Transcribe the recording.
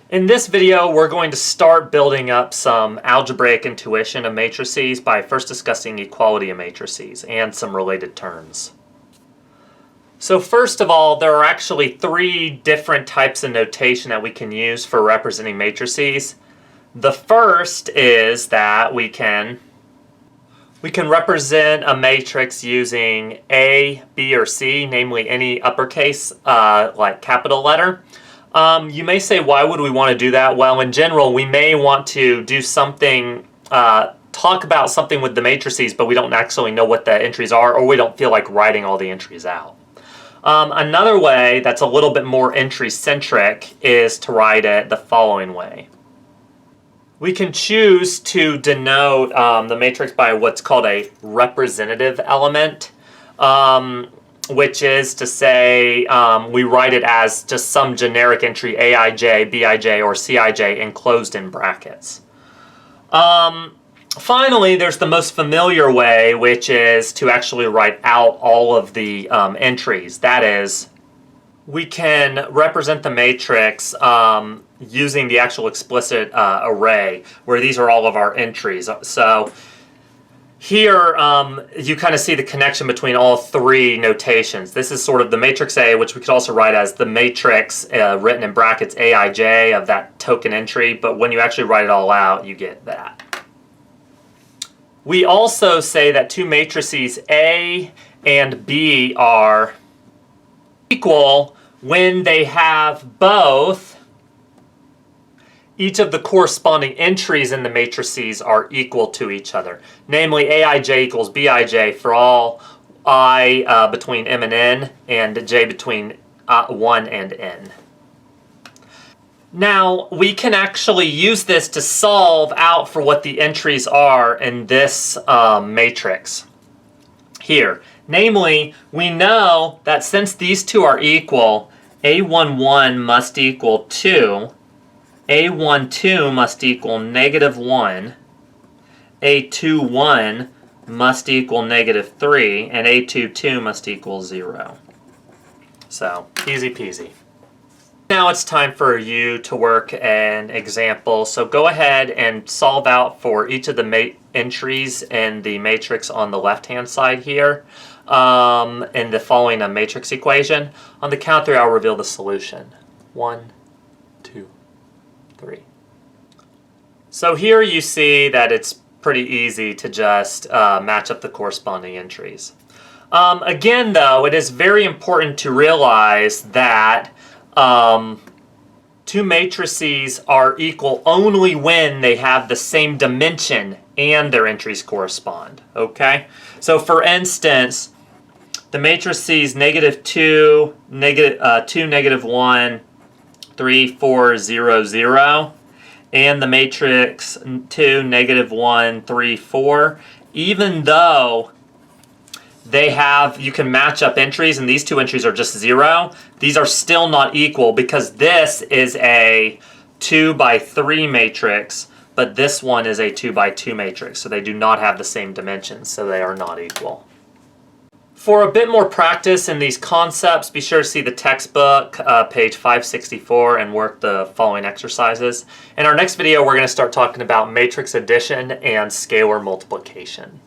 In this video, we're going to start building up some algebraic intuition of matrices by first discussing equality of matrices and some related terms. So first of all, there are actually three different types of notation that we can use for representing matrices. The first is that we can represent a matrix using A, B, or C, namely any uppercase like capital letter. You may say, why would we want to do that? Well, in general, we may want to do something, talk about something with the matrices, but we don't actually know what the entries are, or we don't feel like writing all the entries out. Another way that's a little bit more entry-centric is to write it the following way. We can choose to denote the matrix by what's called a representative element, which is to say we write it as just some generic entry Aij, Bij, or Cij enclosed in brackets. Finally, there's the most familiar way, which is to actually write out all of the entries. That is, we can represent the matrix using the actual explicit array, where these are all of our entries. So here you kind of see the connection between all three notations. This is sort of the matrix A, which we could also write as the matrix written in brackets Aij of that token entry, but when you actually write it all out, you get that. We also say that two matrices A and B are equal when they have both each of the corresponding entries in the matrices are equal to each other. Namely, Aij equals Bij for all I between m and n, and j between 1 and n. Now, we can actually use this to solve out for what the entries are in this matrix here. Namely, we know that since these two are equal, A11 must equal 2, A12 must equal -1, A21 must equal -3, and A22 must equal 0. So, easy peasy. Now it's time for you to work an example. So go ahead and solve out for each of the entries in the matrix on the left-hand side here in the following matrix equation. On the count of 3, I'll reveal the solution. 1, 2, 3. So here you see that it's pretty easy to just match up the corresponding entries. Again, though, it is very important to realize that two matrices are equal only when they have the same dimension and their entries correspond. Okay? So for instance, the matrices -2, -2, -1, 3, 4, 0, 0, and the matrix 2, -1, 3, 4, even though they have, you can match up entries and these two entries are just 0, these are still not equal because this is a 2 by 3 matrix, but this one is a 2 by 2 matrix, so they do not have the same dimensions, so they are not equal. For a bit more practice in these concepts, be sure to see the textbook, page 564, and work the following exercises. In our next video, we're going to start talking about matrix addition and scalar multiplication.